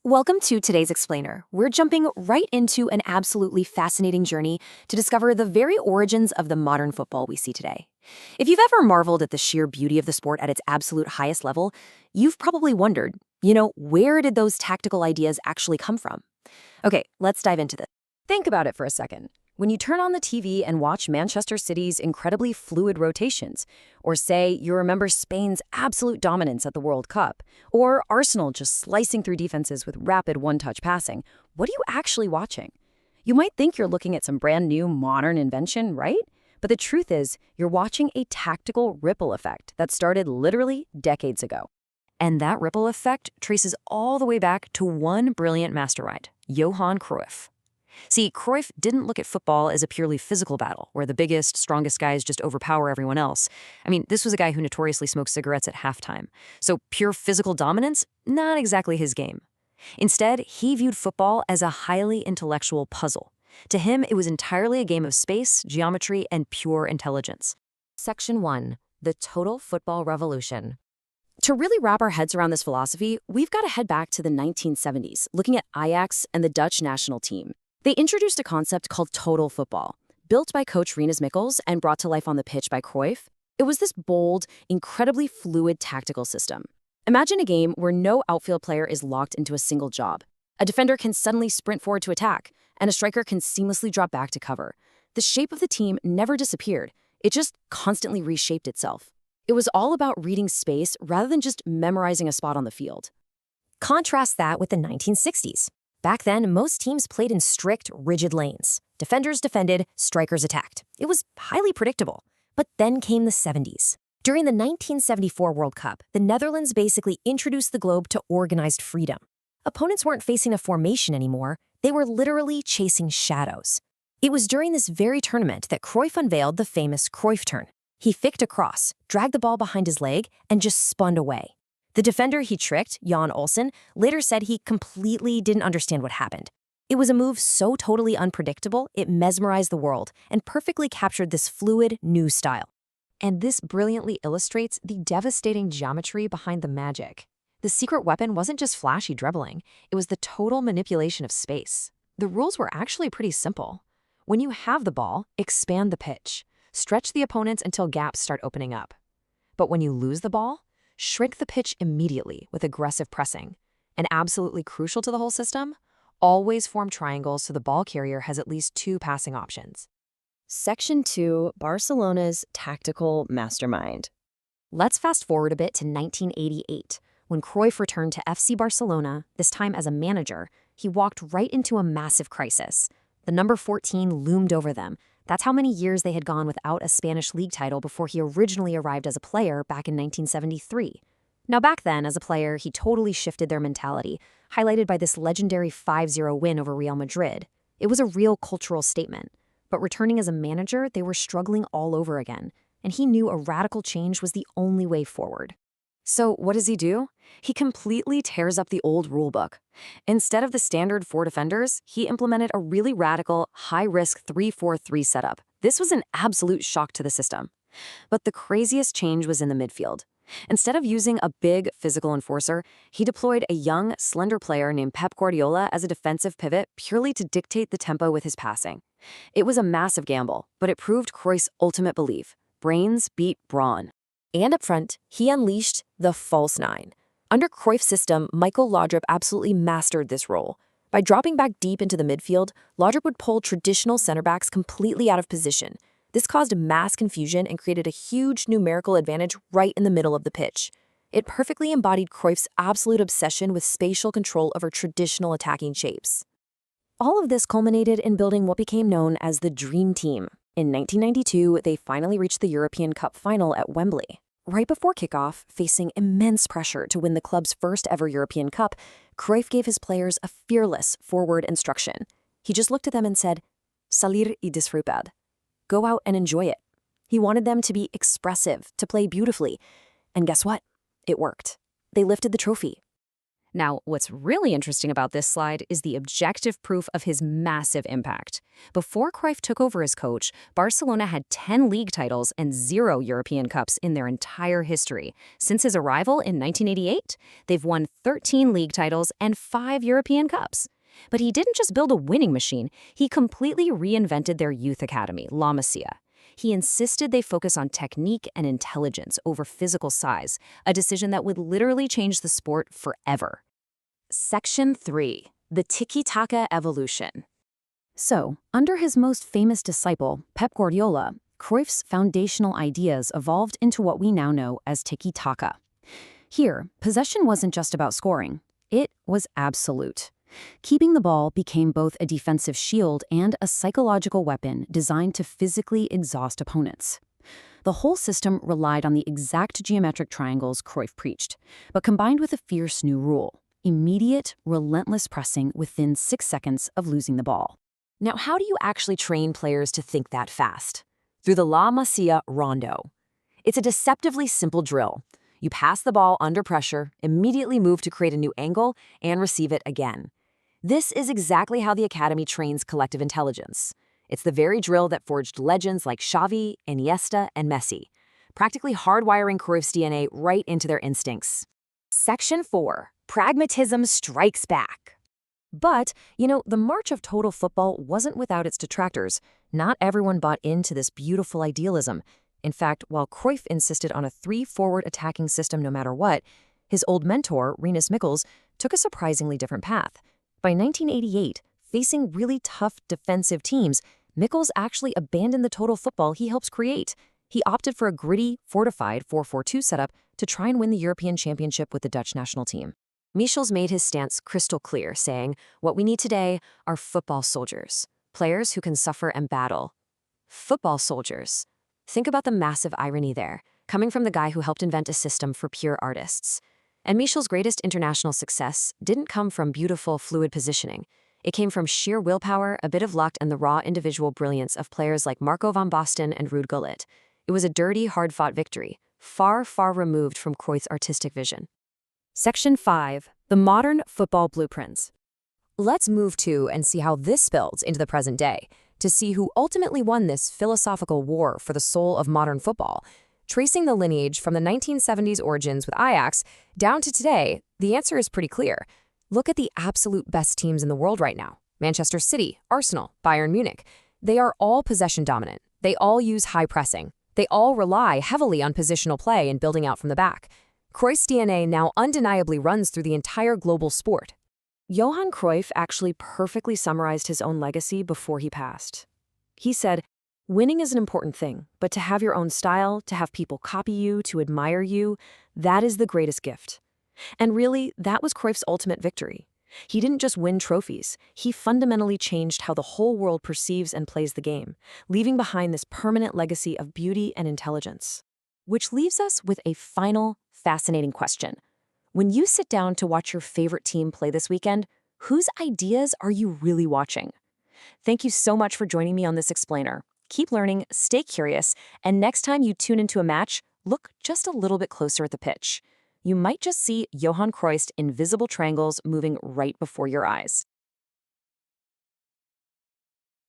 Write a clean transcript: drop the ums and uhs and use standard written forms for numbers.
Welcome to today's Explainer. We're jumping right into an absolutely fascinating journey to discover the very origins of the modern football we see today. If you've ever marveled at the sheer beauty of the sport at its absolute highest level, you've probably wondered, where did those tactical ideas actually come from? Okay, let's dive into this. Think about it for a second. When you turn on the TV and watch Manchester City's incredibly fluid rotations, or say you remember Spain's absolute dominance at the World Cup, or Arsenal just slicing through defenses with rapid one-touch passing, what are you actually watching? You might think you're looking at some brand new modern invention, right? But the truth is, you're watching a tactical ripple effect that started literally decades ago. And that ripple effect traces all the way back to one brilliant mastermind, Johan Cruyff. See, Cruyff didn't look at football as a purely physical battle, where the biggest, strongest guys just overpower everyone else. This was a guy who notoriously smoked cigarettes at halftime. So pure physical dominance, not exactly his game. Instead, he viewed football as a highly intellectual puzzle. To him, it was entirely a game of space, geometry, and pure intelligence. Section 1. The Total Football Revolution. To really wrap our heads around this philosophy, we've got to head back to the 1970s, looking at Ajax and the Dutch national team. They introduced a concept called total football. Built by coach Rinus Michels and brought to life on the pitch by Cruyff, it was this bold, incredibly fluid tactical system. Imagine a game where no outfield player is locked into a single job. A defender can suddenly sprint forward to attack, and a striker can seamlessly drop back to cover. The shape of the team never disappeared. It just constantly reshaped itself. It was all about reading space rather than just memorizing a spot on the field. Contrast that with the 1960s. Back then, most teams played in strict, rigid lanes. Defenders defended, strikers attacked. It was highly predictable. But then came the 70s. During the 1974 World Cup, the Netherlands basically introduced the globe to organized freedom. Opponents weren't facing a formation anymore. They were literally chasing shadows. It was during this very tournament that Cruyff unveiled the famous Cruyff turn. He flicked a cross, dragged the ball behind his leg, and just spun away. The defender he tricked, Jan Olsen, later said he completely didn't understand what happened. It was a move so totally unpredictable, it mesmerized the world and perfectly captured this fluid, new style. And this brilliantly illustrates the devastating geometry behind the magic. The secret weapon wasn't just flashy dribbling, it was the total manipulation of space. The rules were actually pretty simple. When you have the ball, expand the pitch. Stretch the opponents until gaps start opening up. But when you lose the ball, shrink the pitch immediately with aggressive pressing. And absolutely crucial to the whole system, always form triangles so the ball carrier has at least two passing options. Section 2. Barcelona's Tactical Mastermind. Let's fast forward a bit to 1988. When Cruyff returned to FC Barcelona, this time as a manager, he walked right into a massive crisis. The number 14 loomed over them. That's how many years they had gone without a Spanish league title before he originally arrived as a player back in 1973. Now back then, as a player, he totally shifted their mentality, highlighted by this legendary 5-0 win over Real Madrid. It was a real cultural statement. But returning as a manager, they were struggling all over again, and he knew a radical change was the only way forward. So what does he do? He completely tears up the old rulebook. Instead of the standard 4 defenders, he implemented a really radical, high-risk 3-4-3 setup. This was an absolute shock to the system. But the craziest change was in the midfield. Instead of using a big physical enforcer, he deployed a young, slender player named Pep Guardiola as a defensive pivot purely to dictate the tempo with his passing. It was a massive gamble, but it proved Cruyff's ultimate belief. Brains beat brawn. And up front, he unleashed the false nine. Under Cruyff's system, Michael Laudrup absolutely mastered this role. By dropping back deep into the midfield, Laudrup would pull traditional center backs completely out of position. This caused mass confusion and created a huge numerical advantage right in the middle of the pitch. It perfectly embodied Cruyff's absolute obsession with spatial control over traditional attacking shapes. All of this culminated in building what became known as the Dream Team. In 1992, they finally reached the European Cup final at Wembley. Right before kickoff, facing immense pressure to win the club's first ever European Cup, Cruyff gave his players a fearless forward instruction. He just looked at them and said, "Salir y disfrutar." Go out and enjoy it. He wanted them to be expressive, to play beautifully. And guess what? It worked. They lifted the trophy. Now, what's really interesting about this slide is the objective proof of his massive impact. Before Cruyff took over as coach, Barcelona had 10 league titles and 0 European Cups in their entire history. Since his arrival in 1988, they've won 13 league titles and 5 European Cups. But he didn't just build a winning machine, he completely reinvented their youth academy, La Masia. He insisted they focus on technique and intelligence over physical size, a decision that would literally change the sport forever. Section 3. The Tiki-Taka Evolution. So, under his most famous disciple, Pep Guardiola, Cruyff's foundational ideas evolved into what we now know as tiki-taka. Here, possession wasn't just about scoring. It was absolute. Keeping the ball became both a defensive shield and a psychological weapon designed to physically exhaust opponents. The whole system relied on the exact geometric triangles Cruyff preached, but combined with a fierce new rule: immediate, relentless pressing within 6 seconds of losing the ball. Now, how do you actually train players to think that fast? Through the La Masia Rondo. It's a deceptively simple drill. You pass the ball under pressure, immediately move to create a new angle, and receive it again. This is exactly how the academy trains collective intelligence. It's the very drill that forged legends like Xavi, Iniesta, and Messi, practically hardwiring Cruyff's DNA right into their instincts. Section 4. Pragmatism strikes back. But, the march of total football wasn't without its detractors. Not everyone bought into this beautiful idealism. In fact, while Cruyff insisted on a 3-forward attacking system no matter what, his old mentor, Rinus Michels, took a surprisingly different path. By 1988, facing really tough defensive teams, Michels actually abandoned the total football he helps create. He opted for a gritty, fortified 4-4-2 setup to try and win the European Championship with the Dutch national team. Michels made his stance crystal clear, saying, "What we need today are football soldiers, players who can suffer and battle." Football soldiers. Think about the massive irony there, coming from the guy who helped invent a system for pure artists. And Michels' greatest international success didn't come from beautiful, fluid positioning. It came from sheer willpower, a bit of luck, and the raw individual brilliance of players like Marco van Basten and Ruud Gullit. It was a dirty, hard-fought victory, far, far removed from Cruyff's artistic vision. Section 5. The Modern Football Blueprints. Let's move to and see how this builds into the present day, to see who ultimately won this philosophical war for the soul of modern football. Tracing the lineage from the 1970s origins with Ajax down to today, the answer is pretty clear. Look at the absolute best teams in the world right now. Manchester City, Arsenal, Bayern Munich. They are all possession dominant. They all use high pressing. They all rely heavily on positional play and building out from the back. Cruyff's DNA now undeniably runs through the entire global sport. Johan Cruyff actually perfectly summarized his own legacy before he passed. He said, "Winning is an important thing, but to have your own style, to have people copy you, to admire you, that is the greatest gift." And really, that was Cruyff's ultimate victory. He didn't just win trophies, he fundamentally changed how the whole world perceives and plays the game, leaving behind this permanent legacy of beauty and intelligence. Which leaves us with a final, fascinating question. When you sit down to watch your favorite team play this weekend, whose ideas are you really watching? Thank you so much for joining me on this explainer. Keep learning, stay curious, and next time you tune into a match, look just a little bit closer at the pitch. You might just see Johan Cruyff's invisible triangles moving right before your eyes.